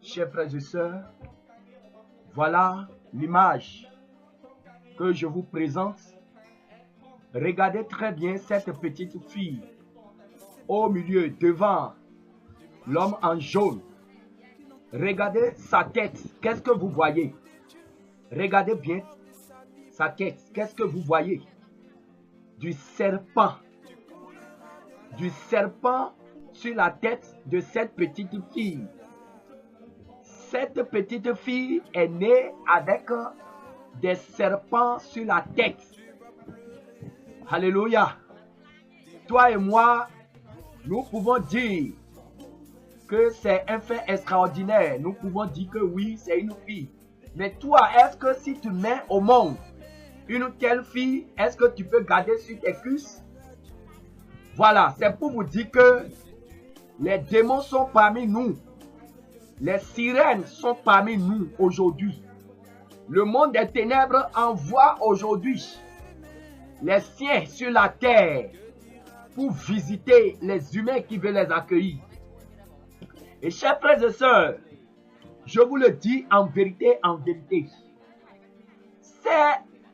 Chers frères et sœurs, voilà l'image que je vous présente. Regardez très bien cette petite fille au milieu, devant l'homme en jaune. Regardez sa tête, qu'est-ce que vous voyez? Regardez bien sa tête, qu'est-ce que vous voyez? Du serpent. Du serpent sur la tête de cette petite fille. Cette petite fille est née avec des serpents sur la tête. Alléluia. Toi et moi, nous pouvons dire que c'est un fait extraordinaire. Nous pouvons dire que oui, c'est une fille. Mais toi, est-ce que si tu mets au monde une telle fille, est-ce que tu peux garder sur tes cuisses? Voilà, c'est pour vous dire que les démons sont parmi nous. Les sirènes sont parmi nous aujourd'hui. Le monde des ténèbres envoie aujourd'hui les siens sur la terre pour visiter les humains qui veulent les accueillir. Et chers frères et sœurs, je vous le dis en vérité, ces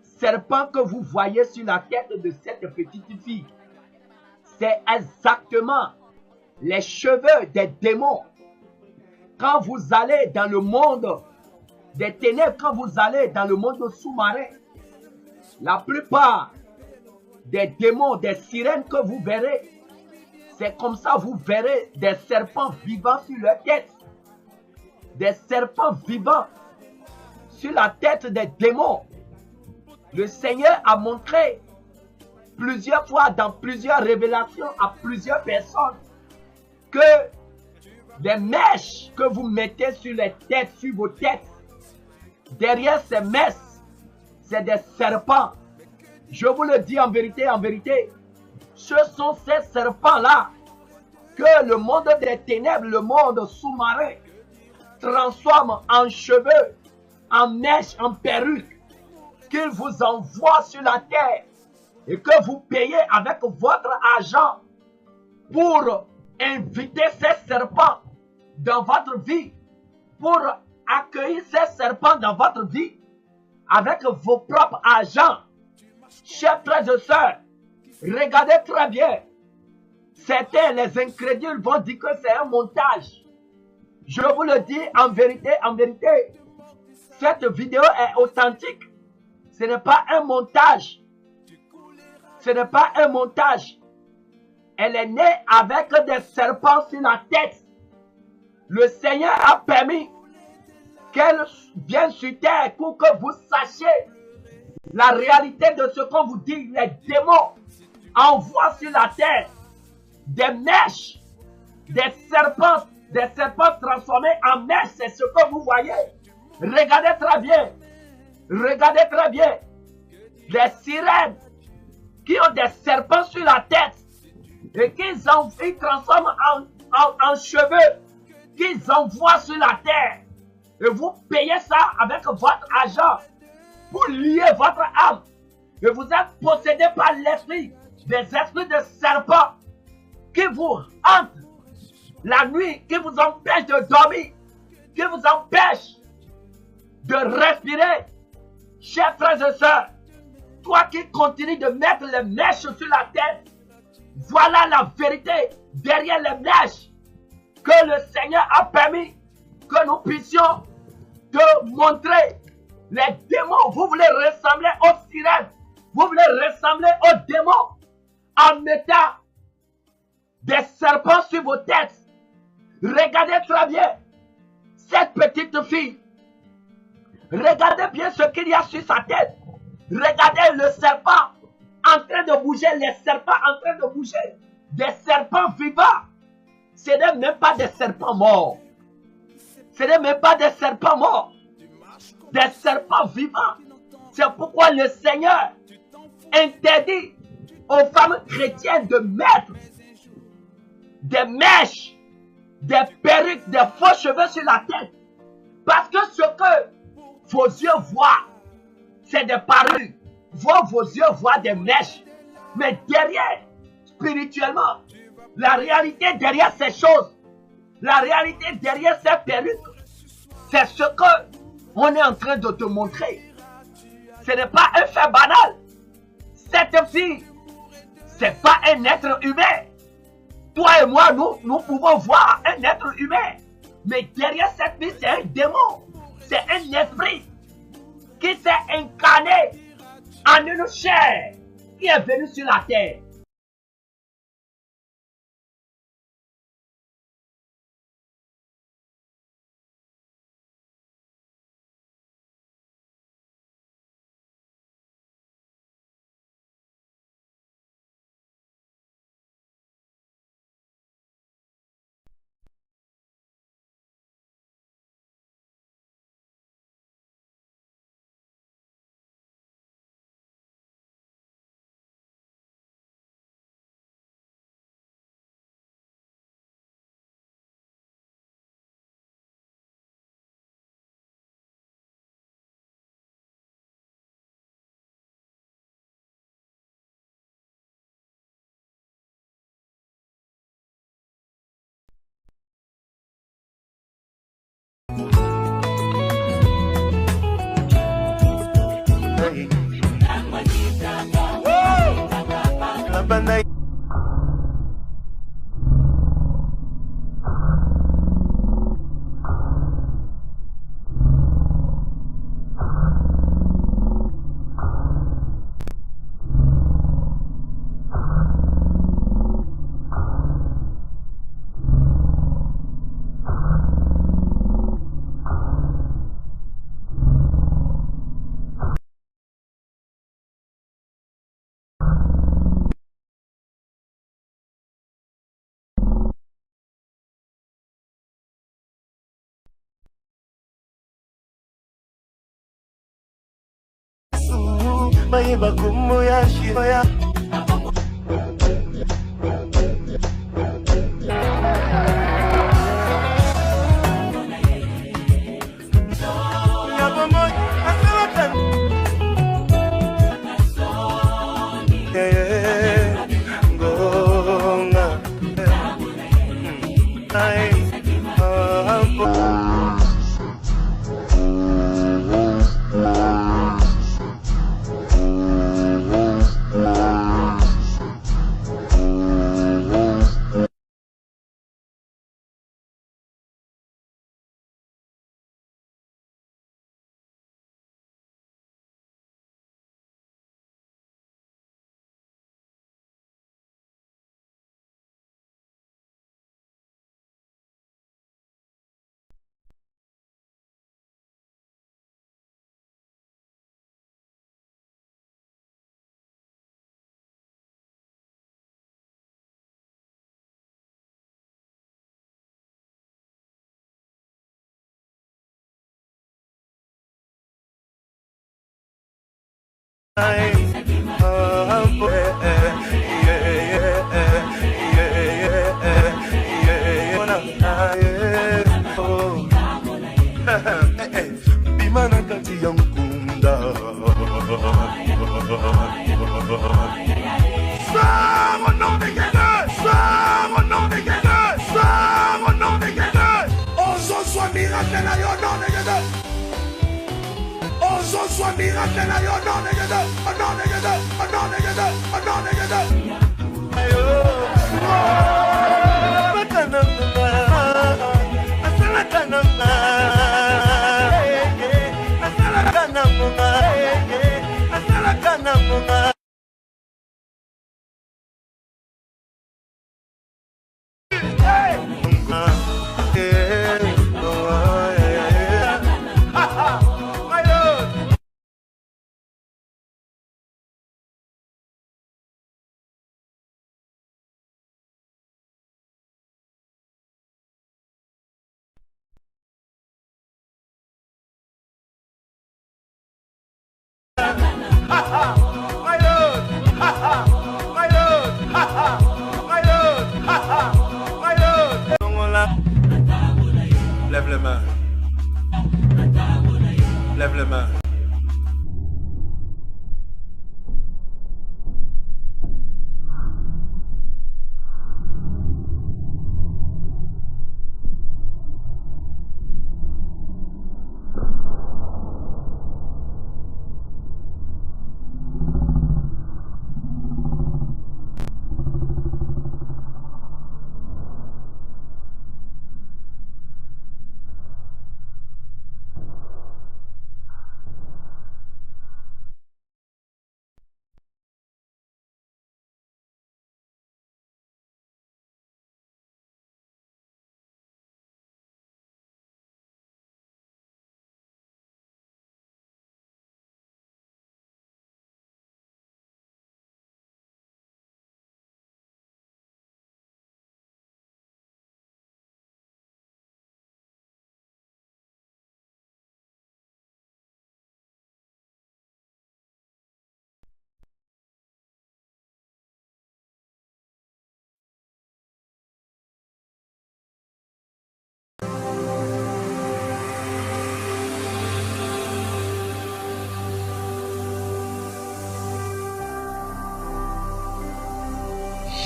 serpents que vous voyez sur la tête de cette petite fille, c'est exactement les cheveux des démons. Quand vous allez dans le monde des ténèbres, quand vous allez dans le monde sous-marin, la plupart des démons, des sirènes que vous verrez, c'est comme ça vous verrez des serpents vivants sur leur tête. Des serpents vivants sur la tête des démons. Le Seigneur a montré plusieurs fois dans plusieurs révélations à plusieurs personnes que des mèches que vous mettez sur les têtes, sur vos têtes, derrière ces mèches, c'est des serpents. Je vous le dis en vérité, ce sont ces serpents-là que le monde des ténèbres, le monde sous-marin, transforme en cheveux, en mèches, en perruques, qu'il vous envoie sur la terre et que vous payez avec votre argent pour inviter ces serpents dans votre vie, pour accueillir ces serpents dans votre vie avec vos propres argent. Chers frères et sœurs, regardez très bien. Certains, les incrédules, vont dire que c'est un montage. Je vous le dis en vérité, cette vidéo est authentique. Ce n'est pas un montage. Ce n'est pas un montage. Elle est née avec des serpents sur la tête. Le Seigneur a permis qu'elle vienne sur terre pour que vous sachiez la réalité de ce qu'on vous dit. Les démons envoient sur la terre des mèches, des serpents transformés en mèches. C'est ce que vous voyez. Regardez très bien. Regardez très bien. Les sirènes qui ont des serpents sur la tête et qu'ils transforment en cheveux, qu'ils envoient sur la terre. Et vous payez ça avec votre argent pour lier votre âme. Et vous êtes possédé par l'esprit, des esprits de serpents qui vous hantent la nuit, qui vous empêchent de dormir, qui vous empêchent de respirer. Chers frères et sœurs, toi qui continues de mettre les mèches sur la tête, voilà la vérité derrière les mèches que le Seigneur a permis que nous puissions te montrer. Les démons, vous voulez ressembler aux sirènes, vous voulez ressembler aux démons en mettant des serpents sur vos têtes. Regardez très bien cette petite fille. Regardez bien ce qu'il y a sur sa tête. Regardez le serpent en train de bouger, les serpents en train de bouger. Des serpents vivants. Ce n'est même pas des serpents morts. Ce n'est même pas des serpents morts. Des serpents vivants. C'est pourquoi le Seigneur interdit aux femmes chrétiennes de mettre des mèches, des perruques, des faux cheveux sur la tête. Parce que ce que vos yeux voient, c'est des perruques. Vos yeux voient des mèches. Mais derrière, spirituellement, la réalité derrière ces choses, la réalité derrière ces perruques, C'est ce que on est en train de te montrer. Ce n'est pas un fait banal. Cette fille, c'est pas un être humain. Toi et moi, nous pouvons voir un être humain. Mais derrière cette fille, c'est un démon. C'est un esprit qui s'est incarné en une chair qui est venu sur la terre. Lève les mains. Lève les mains.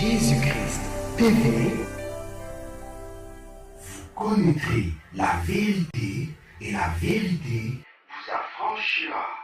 Jésus-Christ TV. Vous connaîtrez la vérité et la vérité vous affranchira.